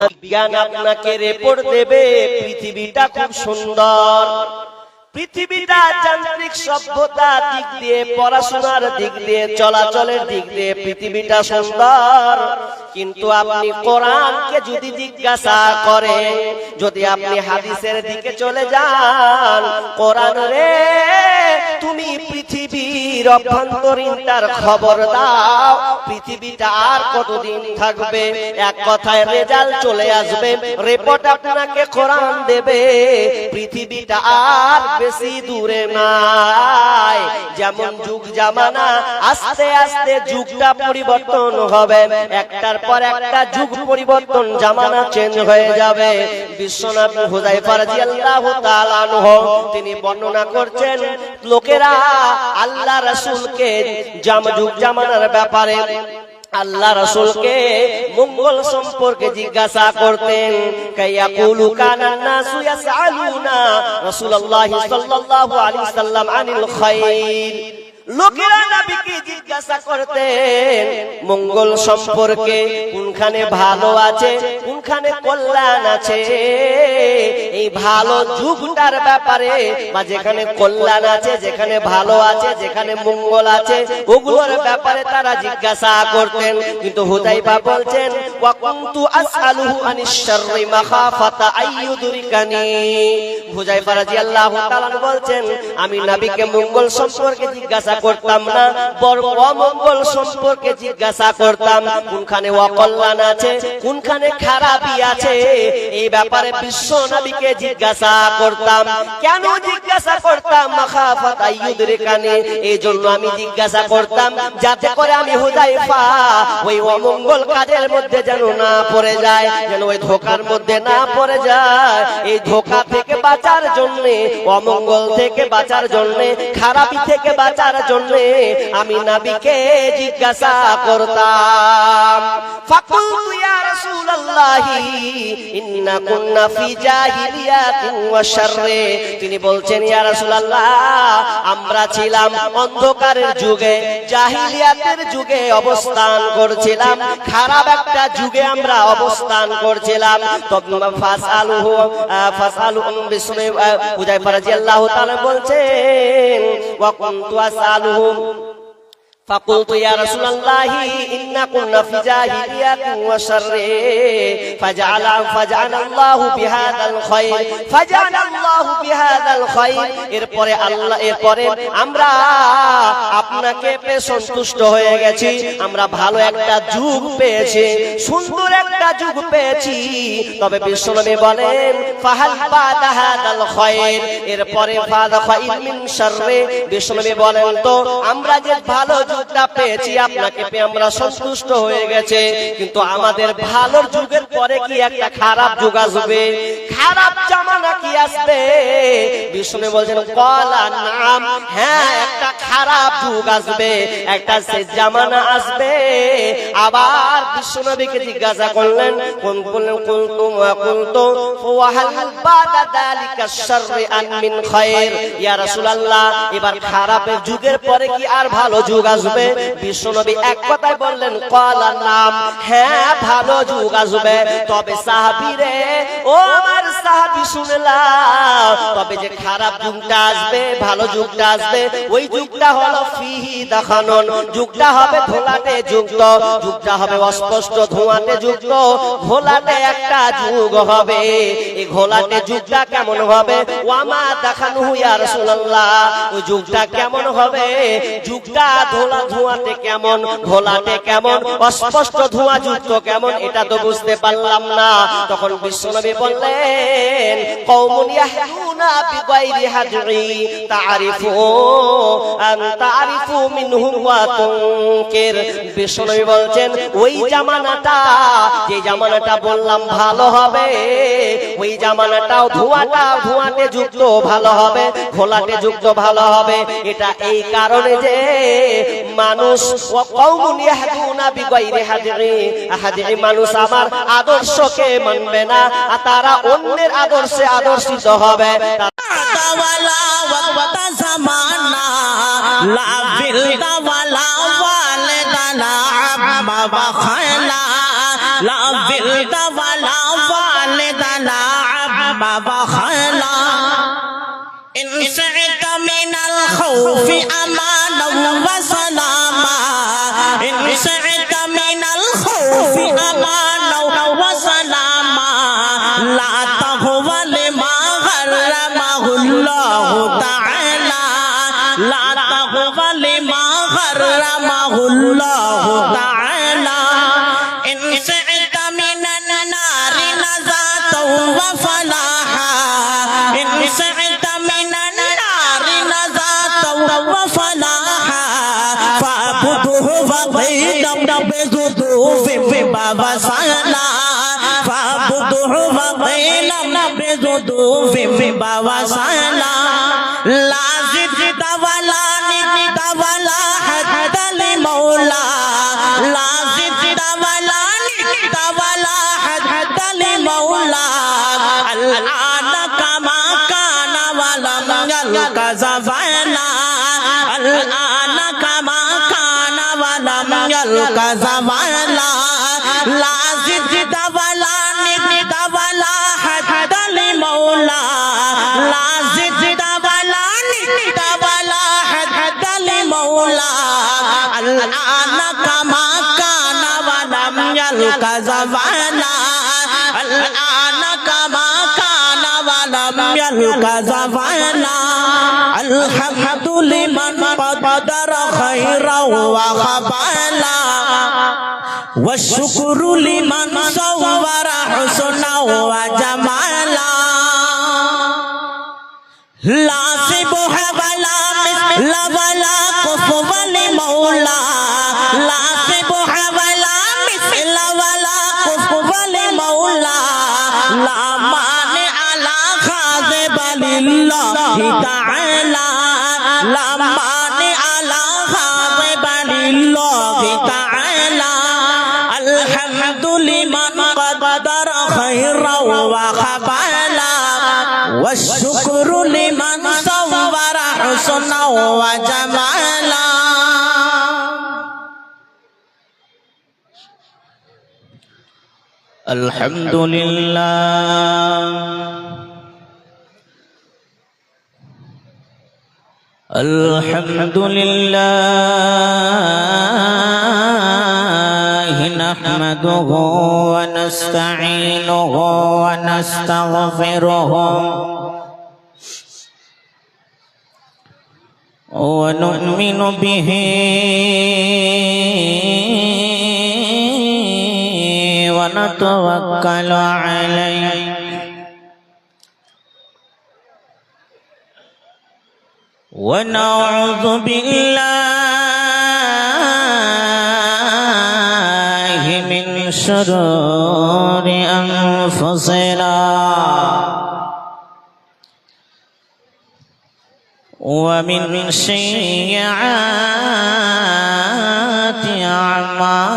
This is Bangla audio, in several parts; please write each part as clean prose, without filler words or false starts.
বিজ্ঞান আপনাকে রিপোর্ট দেবে পৃথিবীটা খুব সুন্দর, পৃথিবীটা যান্ত্রিক সভ্যতার দিক দিয়ে, পড়াশোনার দিক দিয়ে, চলাচলের দিক দিয়ে পৃথিবীটা সুন্দর। কিন্তু আপনি কোরআনকে যদি জিজ্ঞাসা করেন, যদি আপনি হাদিসের দিকে চলে যান, কোরআন রে তুমি পৃথিবীর অভ্যন্তরীণটার খবর দাও, পৃথিবীটা আর কতদিন থাকবে? এক কথায় রেজাল্ট চলে আসবে, রিপোর্ট আপনাকে কোরআন দেবে, পৃথিবীটা আর বেশি দূরে নাই। যেমন যুগ জামানা আস্তে আস্তে যুগটা পরিবর্তন হবে, একটার পর একটা যুগ পরিবর্তন, জামানা চেঞ্জ হয়ে যাবে। বিশ্বনবী হুযায়ফা রাদিয়াল্লাহু তাআলা আনহু তিনি বর্ণনা করছেন, লোকেরা আল্লাহ রাসূলকে যুগ জামানার ব্যাপারে, আল্লাহ রাসূলকে মঙ্গল সম্পর্কে জিজ্ঞাসা করতেন। কায়াকুলু কানান নাসু ইয়াসআলুনা রাসূলুল্লাহ সাল্লাল্লাহু আলাইহি সাল্লাম আনিল খায়র, লোকেরা নবীকে জিজ্ঞাসা করতেন মঙ্গল সম্পর্কে, কোনখানে ভালো আছে, কোনখানে কল্যাণ আছে, এই ভালো যুগটার ব্যাপারে, বা যেখানে কল্যাণ আছে, যেখানে ভালো আছে, যেখানে মঙ্গল আছে, ওগুলোর ব্যাপারে তারা জিজ্ঞাসা করতেন। কিন্তু হুযায়ফা বলছেন, ওয়া কুনতু আসআলুহু আনিশ শাররি মাখাফাতা আইয়ুদরিকানি, হুযায়ফা রাদিয়াল্লাহু তাআলা বলছেন, আমি নবীকে মঙ্গল সম্পর্কে জিজ্ঞাসা করতাম না, বরং অমঙ্গল সম্পর্কে জিজ্ঞাসা করতাম, কোনখানে অকল্যাণ আছে, কোনখানে খারাপি আছে, এই ব্যাপারে বিশ্ব নবীকে জিজ্ঞাসা করতাম। কেন জিজ্ঞাসা করতাম? মাখাফাত আইয়ুদরিকানি, এই জন্য আমি জিজ্ঞাসা করতাম যাতে করে আমি হুযায়ফা ওই অমঙ্গল কাজের মধ্যে যেন না পড়ে যায়, যেন ওই ধোঁকার মধ্যে না পড়ে যায়। এই ধোঁকা থেকে বাঁচার জন্য, অমঙ্গল থেকে বাঁচার জন্য, খারাপি থেকে বাঁচার জন্য আমি নবীকে জিজ্ঞাসা করতাম। ফাকুলতু ইয়া রাসূলুল্লাহি ইন্না কুননা ফি জাহিলিয়াতিন ওয়া শাররি, তিনি বলছেন, ইয়া রাসূলুল্লাহ আমরা ছিলাম অন্ধকারের যুগে, জাহিলিয়াতের যুগে অবস্থান করছিলাম, খারাপ একটা যুগে আমরা অবস্থান করছিলাম। ফাসআলুহুম বিসমি, হুযায়ফা রাদিয়াল্লাহু তাআলা বলছেন, ওয়া কুনতু আসআলুহুম فقلت يا رسول الله إنا كنا في جاهلية وشر فجعل الله بهذا الخير فجعل الله بهذا الخير, এরপরে আল্লাহ, এরপরে আমরা আপনাকে পেয়ে সন্তুষ্ট হয়ে গেছি, আমরা ভালো একটা যুগ পেয়েছি, সুন্দর একটা যুগ পেয়েছি। তবে বিশ্বনবী বলেন, ফাহাল বাদা হাদাল খায়র, এরপরে বাদা খায়র মিন শাররি, বিশ্বনবী বলেন, তো আমরা যে ভালো যুগটা পেয়েছি, আপনাকে পেয়ে আমরা সন্তুষ্ট হয়ে গেছে, কিন্তু আমাদের ভালোর যুগের পরে কি একটা খারাপ যুগ আসবে, খারাপ জামানা কি আসবে? বিশ্বনবী বলছেন, ক্বালা নাম, হ্যাঁ একটা খারাপ যুগ আসবে, একটা শেষ জামানা আসবে। আবার বিশ্বনবীকে জিজ্ঞাসা করলেন, কোন বললেন, কুনতুম ওয়া কুনতু ওয়া হাল বাদা যালিকা শাররি আন মিন খায়র, ইয়া রাসূলুল্লাহ এবার খারাপের যুগের পরে কি আর ভালো যুগ আসবে? বিশ্বনবী এক কথায় বললেন, ক্বালা নাম, হ্যাঁ ভালো যুগ আসবে। তবে সাহাবীরে, ও আমার সাহাবী শুনলাম, তবে যে খারাপ যুগটা আসবে, ভালো যুগটা আসবে, ওই যুগটা হলো ফিহি দাখানুন, যুগটা হবে ঘোলাটে যুক্ত, যুগটা হবে অস্পষ্ট ধোঁয়াটে যুক্ত, ঘোলাটে একটা যুগ হবে। এই ঘোলাটে যুগটা কেমন হবে? ওয়ামা দাখানুহু ইয়া রাসূলুল্লাহ, ওই যুগটা কেমন হবে? যুগটা ধোঁয়াটে কেমন, ঘোলাটে কেমন, অস্পষ্ট ধোঁয়া যুক্ত কেমন, এটা তো বুঝতে পারলাম না। তখন বিশ্বনবী বললেন, কওমুন ইয়াহদুনা বিগাইরি হাদরি তারিফু মিনহুম ওয়া তুনকির, বিশ্বনবী বলছেন, ওই জামানাটা, যে জামানাটা বললাম ভালো হবে, ওই জামানাটাও ধোঁয়াটে যুক্ত ভালো হবে, ঘোলাটে যুক্ত ভালো হবে। এটা এই কারণে যে মানুষ, ওয়া কওমুন ইয়াহদুনা বিগাইরি হাদরি, মানুষ আমার আদর্শকে মানবে না, আর তারা অন্যের আদর্শে আদর্শিত হবে। লা وخلا إن سعت من الخوف أمانا وسلاما إن سعت من الخوف أمانا وسلاما لا تهوى لما غرمه الله تعالى لا تهوى لما غرمه الله تعالى إن سعت من النار نجاة وفلاحا إن سعت من النار نجاة وفلاحا فاعبده فقيدا بزدوف وصلا فاعبده فقيدا بزدوف وصلا لا زدت ولا ندت ولا حد لمولا لا زدت ولا ندت ولا حد لمولا الآن كما كان ولم يلق زفانا الآن كما كان ولم يلق زفانا لا زدت ولا ندت ولا حد لمولا لا زدت ولا ندت ولا حد لمولا الآن كما كان ولم يلق زفانا الآن كما كان ولم يلق زفانا الحمد لمن قدر خيرا وخبالا والشكر لمن صور حسنا وجمالا لا شبه ولا مثل ولا كفو لمولا لا شبه ولا مثل ولا كفو لمولا لا مانع لا غاضب لله تعالى لا مانع لا غاضب لله تعالى الحمد لمن قدر خيرا وخبالا والشكر لمن صور حسنا وجمالا الحمد لله الحمد لله نحمده ونستعينه ونستغفره ونؤمن به ونتوكل عليه ونعوذ بالله من شرور أنفسنا ومن سيئات أعمالنا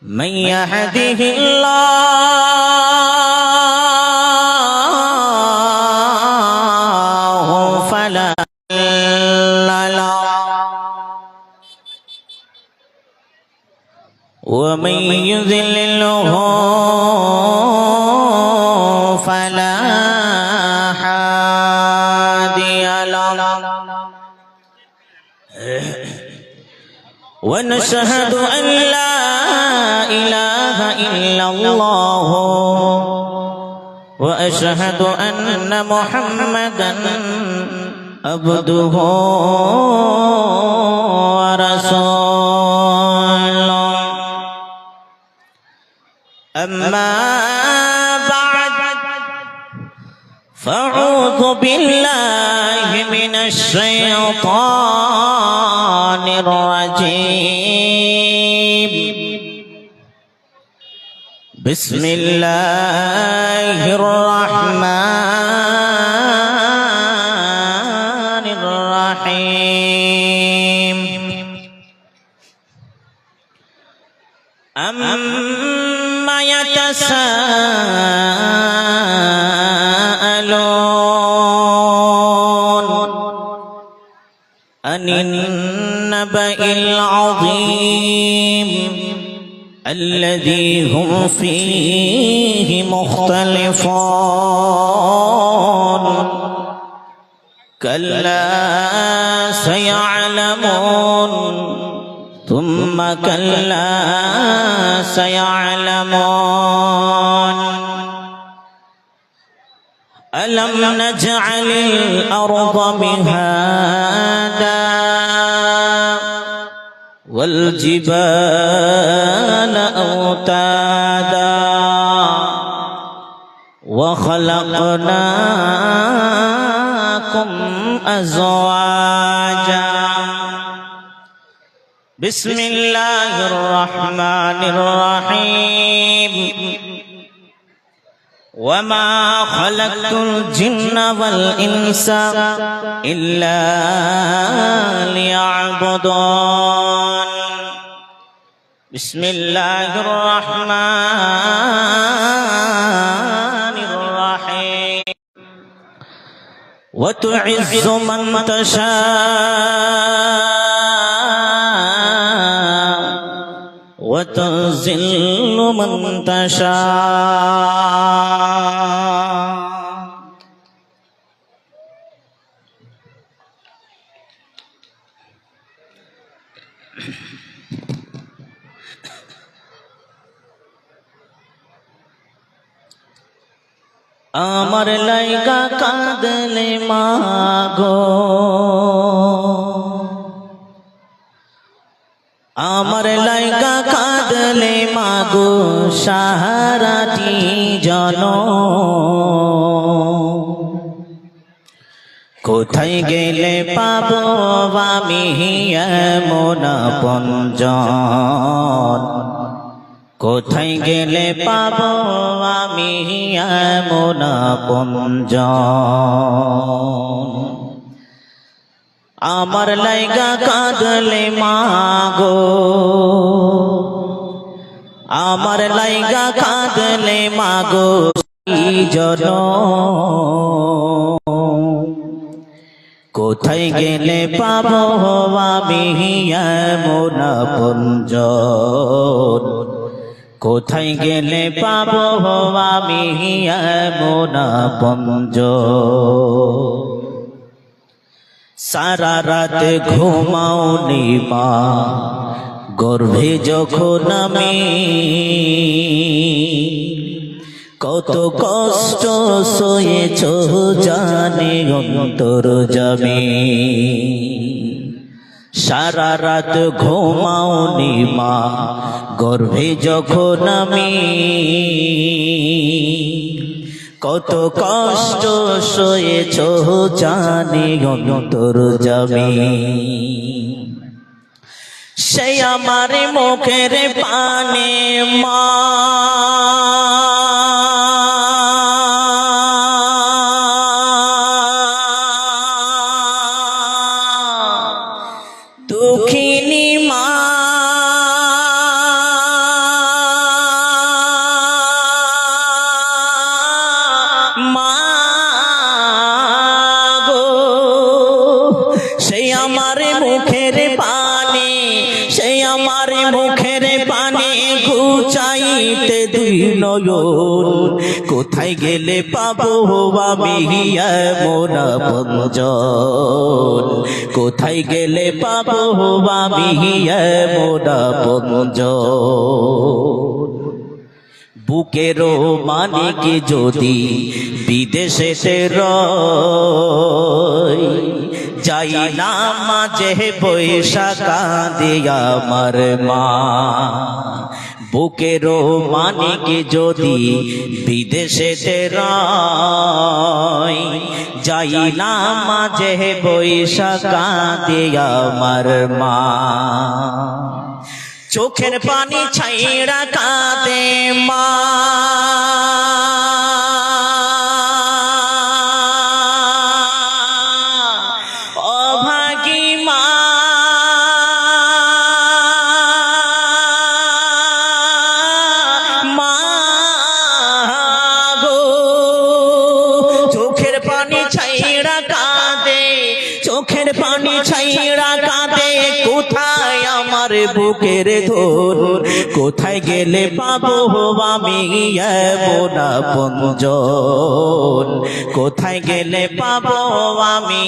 من يهده الله فلا مضل له ومن يضلله فلا هادي له ونشهد أن لا إله إلا الله وأشهد أن محمدا عبده ورسوله أما بعد فأعوذ بالله من الشيطان الرجيم بسم الله الرحمن الرحيم أما يتساءلون عن النبأ العظيم الذي هم فيه مختلفون كلا سيعلمون ثم كلا سيعلمون ألم نجعل الأرض مهادا والجبال أوتادا وخلقناكم أزواجا بسم الله الرحمن الرحيم وما خلقت الجن والإنس إلا ليعبدون بسم الله الرحمن الرحيم وتعز من تشاء وتذل من تشاء আমার লাইগা কাঁদলে মাগো আমার লাইগা কাঁদলে মাগো সাহারাটি জন কোথায় গেলে পাবো আমি এমন আপনজন কোথায় গেলে পাবো আমি এমন আপনজন আমার লাইগা কাঁদলে মাগো আমার লাইগা কাঁদলে মাগো জন কোথায় গেলে পাবো আমি এমন আপনজন কোথায় গেলে পাবো আমি এমন আপনজন সারা রাত ঘুমাওনি মা গর্ভে যখন আমি কত কষ্ট সয়েছ জানে অন্তর যাবে সারা রাত ঘুমাওনি মা গর্ভে যখন আমি কত কষ্ট সয়েছ জানে অন্তর যাবে সেই আমার মুখের পানে মা দুঃখিনী মা গো সেই আমার মুখের পানে সেই আমার মুখের পানে ঘুচাইতে দুই নয়ন কোথায় গেলে পাবো আমি এমন আপনজন কোথায় গেলে পাবো আমি এমন আপনজন বুকেরও মানিকে যদি বিদেশেতে রয় যাই না মাঝে বৈশা কাঁদে আমার মা বুকেরও মানিকে যদি বিদেশেতে রয় যাই না মাঝে বৈশা কাঁদে আমার মা চোখের পানি ছাইড়া কাঁদে মা অভাগী মা মা গো চোখের পানি ছাইড়া কাঁদে চোখের পানি ছাইড়া কাঁদে কোথা আমার বুকের ধন কোথায় গেলে পাবো আমি এমন আপনজন কোথায় গেলে পাবো আমি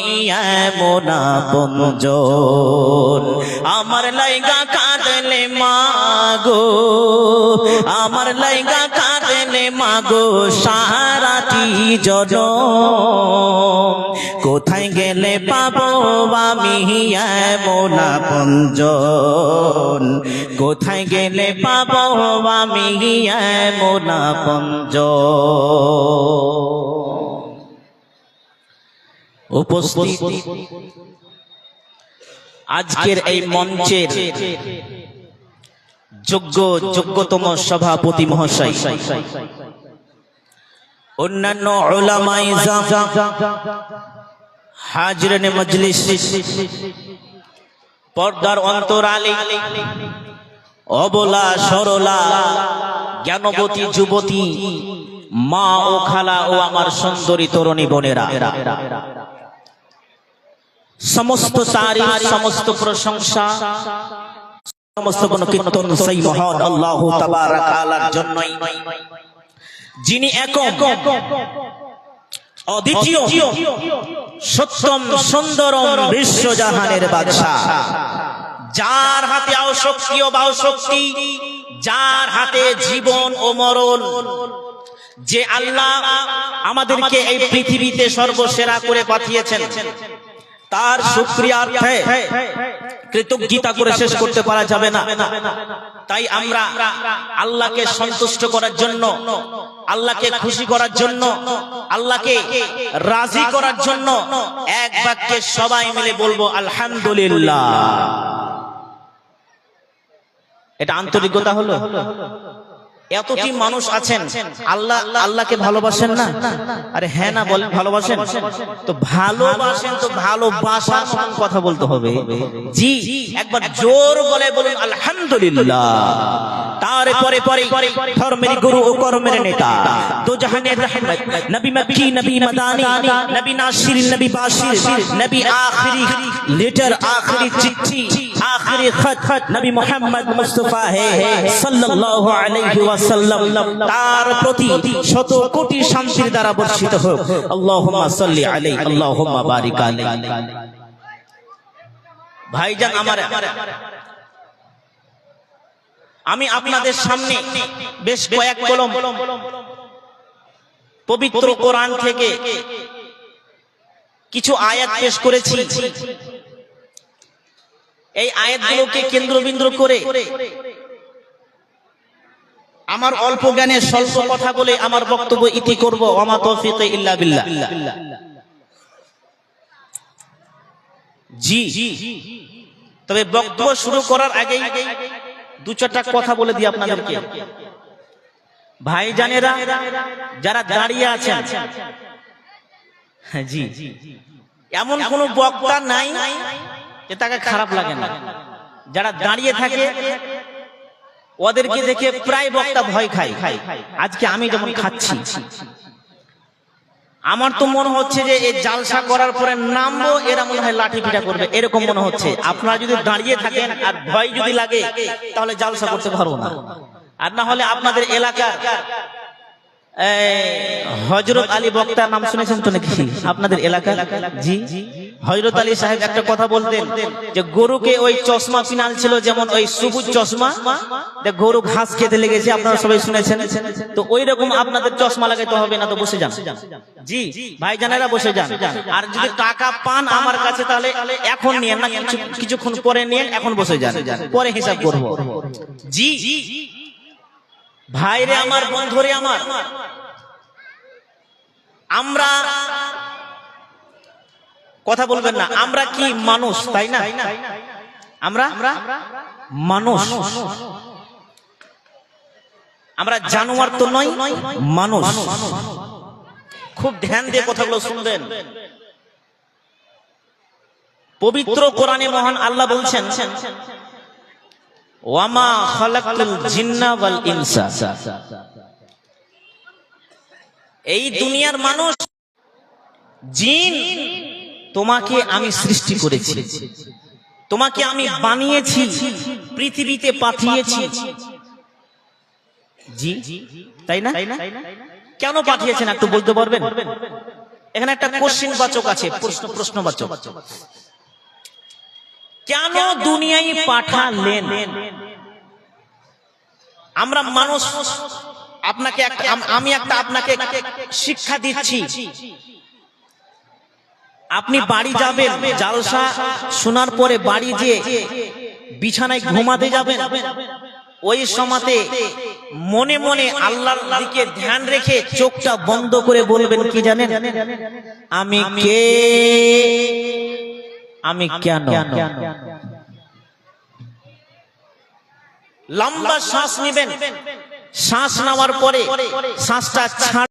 এমন আপনজন আমার লাইগা কাঁদলে মাগো আমার লাইগা কাঁদলে মাগো সারাটি জনম কোথায় গেলে পাবো আমি এমন আপনজন কোথায় গেলে পাবো আমি এমন আপনজন উপস্থিত আজকের এই মঞ্চের যোগ্যতম সভাপতি মহাশয় অন্যান্য উলামায়ে ইজম হাজিরানে মজলিস পর্দার অন্তরালে অবলা সরলা জ্ঞানবতী যুবতী মা ও খালা ও আমার সুন্দরী তরুণী বোনেরা সমস্ত তারিফ সমস্ত প্রশংসা সমস্ত কোন কীর্তন সেই মহান আল্লাহ তাবারক তাআলার জন্যই যিনি একক অদ্বিতীয় সত্যম সুন্দরম বিশ্বজাহানের বাদশা যার হাতে শক্তি ও বাহুশক্তি যার হাতে জীবন ও মরণ যে আল্লাহ আমাদেরকে এই পৃথিবীতে সর্বসেরা করে পাঠিয়েছেন তার শুকরিয়ার্থে কৃতজ্ঞতা করে শেষ করতে পারা যাবে না তাই আমরা আল্লাহকে সন্তুষ্ট করার জন্য আল্লাহকে খুশি করার জন্য আল্লাহকে রাজি করার জন্য এক বাক্যে সবাই মিলে বলবো আলহামদুলিল্লাহ এটা আন্তরিকতা হলো এতটি মানুষ আছেন আল্লাহকে ভালোবাসেন না আরে হ্যাঁ না বলেন ভালোবাসেন তো ভালোবাসেন তো ভালোবাসার মতন কথা বলতে হবে জি একবার জোর বলে বলুন আলহামদুলিল্লাহ তারপরে ধর্মের গুরু ও কর্মের নেতা দো জাহানের রহমত নবী মক্কি নবী মাদানী নবী নাসির নবী বাশির নবী আখিরি লেটার আখিরি চিঠি আখিরি খত নবী মুহাম্মদ মুস্তাফা হে সাল্লাল্লাহু আলাইহি ওয়াসাল্লাম তার প্রতি শত কোটি শান্তির দ্বারা বর্ষিত হোক আল্লাহুম্মা সাল্লি আলাইহি আল্লাহুম্মা বারিক আলাইহি ভাইজান আমার আমি আপনাদের সামনে বেশ কয়েক কলম পবিত্র কোরআন থেকে কিছু আয়াত পেশ করেছি এই আয়াতগুলোকে কেন্দ্রবিন্দু করে আমার অল্প জ্ঞানে স্বল্প কথা বলে আমার বক্তব্য ইতি করব ওয়া তৌফিক ইল্লা বিল্লাহ জি তবে বক্তব্য শুরু করার আগে দু চারটা কথা বলে দিই আপনাদেরকে ভাইজানেরা যারা দাঁড়িয়ে আছেন জি এমন কোন বক্তা নাই যে তাকে খারাপ লাগে না যারা দাঁড়িয়ে থাকে ওদেরকে দেখে প্রায় বক্তা ভয় খায় আজকে আমি যেমন খাচ্ছি আমার তো মনে হচ্ছে যে এই জালসা করার পরে নামবো এরা মনে হয় লাঠি পিটা করবে এরকম মনে হচ্ছে আপনারা যদি দাঁড়িয়ে থাকেন আর ভয় যদি লাগে তাহলে জালসা করতে পারবো না আর না হলে আপনাদের এলাকা হযরত আলী বক্তার নাম শুনেছেন তো নাকি আপনাদের এলাকা জি হযরত আলী সাহেব একটা কথা বলতেন যে গরুকে ওই চশমা পিনাল ছিল যেমন ওই সবুজ চশমা গরু ঘাস খেতে লেগেছে আপনারা সবাই শুনেছেন তো ওই রকম আপনাদের চশমা লাগাইতে হবে না তো বসে যান জি ভাইজানেরা বসে যান আর যদি টাকা পান আমার কাছে তাহলে এখন নিয়েন না কিছুক্ষণ পরে নিয়েন এখন বসে যান পরে হিসাব করব জি ভাইরে আমার বন্ধুরে আমার আমরা কথা বলবেন না আমরা কি মানুষ তাই না আমরা মানুষ আমরা জানোয়ার তো নই মানুষ খুব ধ্যান দিয়ে কথাগুলো শুনবেন পবিত্র কোরআনে মহান আল্লাহ বলছেন ওয়ামা খালাকতুল জিন্না ওয়াল ইনসা এই দুনিয়ার মানুষ জিন তোমাকে আমি সৃষ্টি করেছি তোমাকে আমি বানিয়েছি পৃথিবীতে পাঠিয়েছি? জি, তাই না? কেন পাঠিয়েছেন একটু বলতে পারবেন? এখানে একটা কোশ্চেন বাচক আছে, প্রশ্নবাচক। কেন দুনিয়ায় পাঠালেন? আমরা মানুষ, আমি আপনাকে শিক্ষা দিচ্ছি। আপনি বাড়ি যাবেন, জালসা শোনার পরে বাড়ি যে বিছানায় ঘুমাতে যাবেন, ওই সময়তে মনে মনে আল্লাহর দিকে ধ্যান রেখে চোখটা বন্ধ করে বলবেন কি জানেন? আমি কে, আমি কেন। লম্বা শ্বাস নেবেন, শ্বাস নেওয়ার পরে শ্বাসটা ছাড়